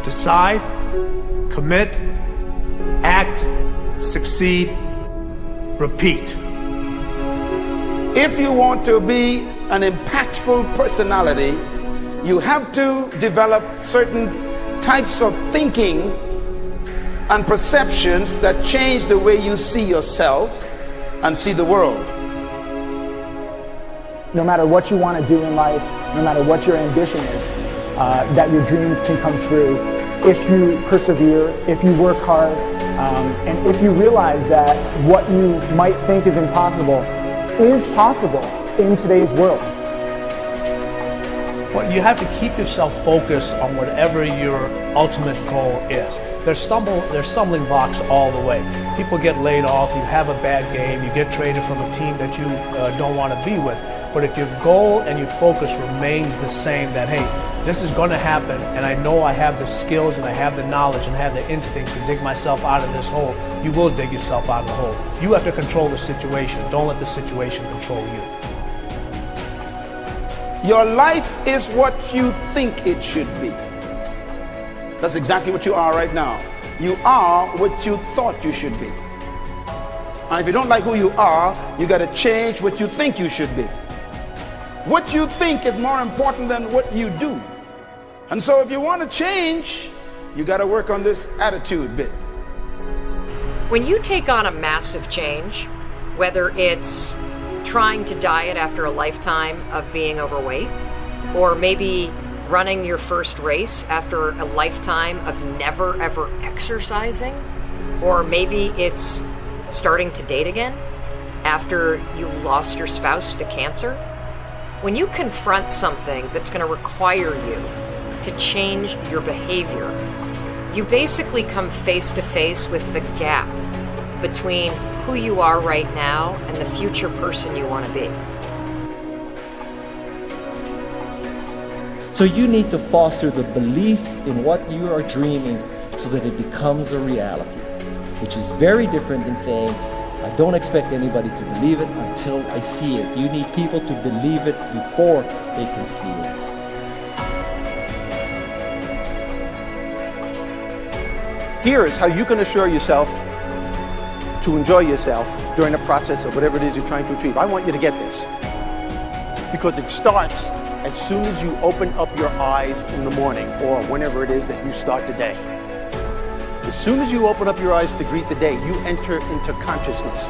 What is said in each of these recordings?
Decide, commit, act, succeed, repeat. If you want to be an impactful personality, you have to develop certain types of thinking and perceptions that change the way you see yourself and see the world. No matter what you want to do in life, no matter what your ambition is, that your dreams can come true if you persevere, if you work hard, and if you realize that what you might think is impossible is possible in today's world. Well, you have to keep yourself focused on whatever your ultimate goal is. There's stumbling blocks all the way. People get laid off, you have a bad game, you get traded from a team that you don't want to be with. But if your goal and your focus remains the same, that hey, this is going to happen, and I know I have the skills and I have the knowledge and I have the instincts to dig myself out of this hole, you will dig yourself out of the hole. You have to control the situation. Don't let the situation control you. Your life is what you think it should be. That's exactly what you are right now. You are what you thought you should be. And if you don't like who you are, you got to change what you think you should be. What you think is more important than what you do. And so if you want to change, you got to work on this attitude bit. When you take on a massive change, whether it's trying to diet after a lifetime of being overweight, or maybe running your first race after a lifetime of never ever exercising, or maybe it's starting to date again after you lost your spouse to cancer. When you confront something that's going to require you to change your behavior, you basically come face to face with the gap between who you are right now and the future person you want to be. So you need to foster the belief in what you are dreaming so that it becomes a reality, which is very different than saying, I don't expect anybody to believe it until I see it. You need people to believe it before they can see it. Here is how you can assure yourself to enjoy yourself during the process of whatever it is you're trying to achieve. I want you to get this, because it starts as soon as you open up your eyes in the morning, or whenever it is that you start the day. As soon as you open up your eyes to greet the day, you enter into consciousness.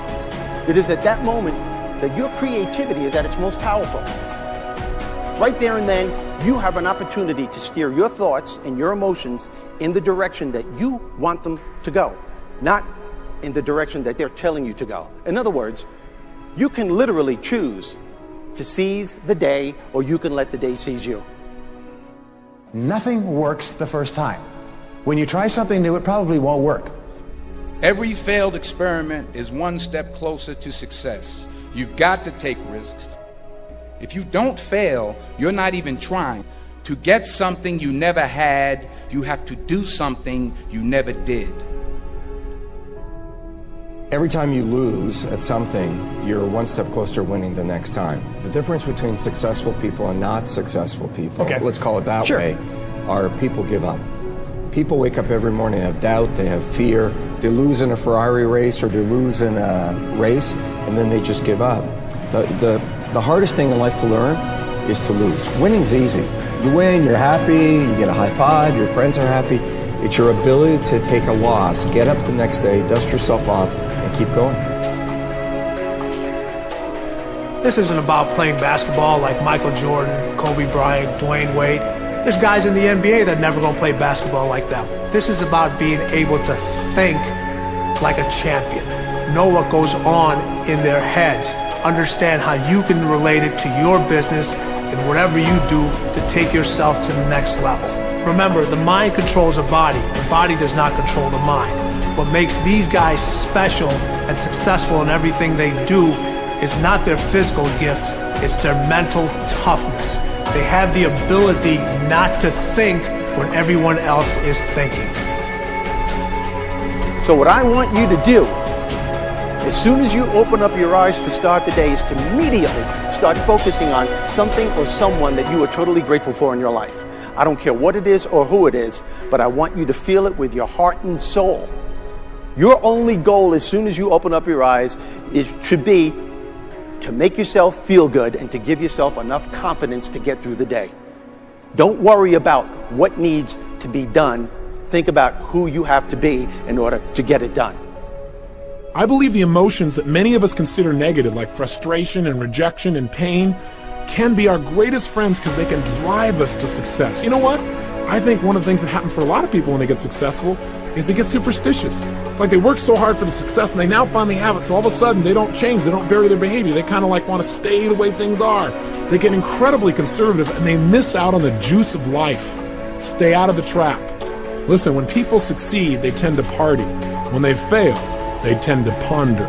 It is at that moment that your creativity is at its most powerful. Right there and then, you have an opportunity to steer your thoughts and your emotions in the direction that you want them to go, not in the direction that they're telling you to go. In other words, you can literally choose to seize the day, or you can let the day seize you. Nothing works the first time. When you try something new, it probably won't work. Every failed experiment is one step closer to success. You've got to take risks. If you don't fail, you're not even trying. To get something you never had, you have to do something you never did. Every time you lose at something, you're one step closer to winning the next time. The difference between successful people and not successful people, let's call it that way, are people give up. People wake up every morning, have doubt, they have fear, they lose in a Ferrari race or they lose in a race, and then they just give up. The hardest thing in life to learn is to lose. Winning's easy. You win, you're happy, you get a high five, your friends are happy. It's your ability to take a loss, get up the next day, dust yourself off, and keep going. This isn't about playing basketball like Michael Jordan, Kobe Bryant, Dwayne Wade. There's guys in the NBA that never gonna play basketball like them. This is about being able to think like a champion, know what goes on in their heads, understand how you can relate it to your business and whatever you do to take yourself to the next level. Remember, the mind controls the body does not control the mind. What makes these guys special and successful in everything they do is not their physical gifts, it's their mental toughness. They have the ability not to think when everyone else is thinking. So what I want you to do, as soon as you open up your eyes to start the day, is to immediately start focusing on something or someone that you are totally grateful for in your life. I don't care what it is or who it is, but I want you to feel it with your heart and soul. Your only goal as soon as you open up your eyes should be to make yourself feel good and to give yourself enough confidence to get through the day. Don't worry about what needs to be done. Think about who you have to be in order to get it done. I believe the emotions that many of us consider negative, like frustration and rejection and pain, can be our greatest friends because they can drive us to success. You know what? I think one of the things that happens for a lot of people when they get successful is they get superstitious. It's like they work so hard for the success and they now finally have it, so all of a sudden they don't change, they don't vary their behavior, they kind of like want to stay the way things are. They get incredibly conservative and they miss out on the juice of life. Stay out of the trap. Listen, when people succeed, they tend to party. When they fail, they tend to ponder.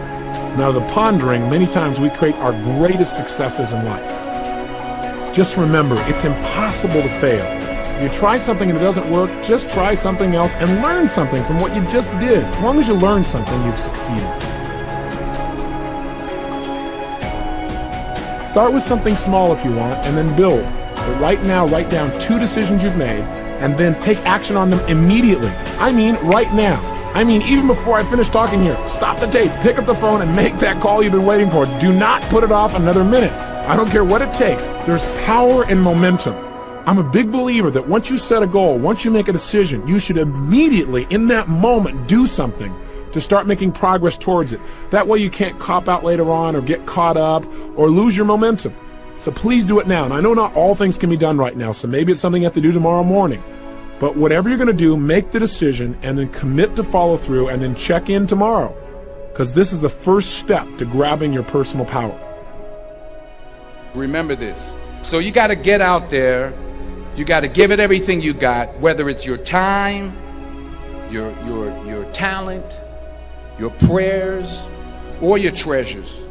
Now, the pondering, many times we create our greatest successes in life. Just remember, it's impossible to fail. If you try something and it doesn't work, just try something else and learn something from what you just did. As long as you learn something, you've succeeded. Start with something small if you want, and then build. But right now, write down 2 decisions you've made, and then take action on them immediately. I mean, right now. I mean, even before I finish talking here, stop the tape, pick up the phone, and make that call you've been waiting for. Do not put it off another minute. I don't care what it takes. There's power in momentum. I'm a big believer that once you set a goal, once you make a decision, you should immediately, in that moment, do something to start making progress towards it. That way you can't cop out later on or get caught up or lose your momentum. So please do it now. And I know not all things can be done right now, so maybe it's something you have to do tomorrow morning. But whatever you're going to do, make the decision and then commit to follow through and then check in tomorrow. Because this is the first step to grabbing your personal power. Remember this. So you got to get out there. You got to give it everything you got, whether it's your time, your talent, your prayers, or your treasures.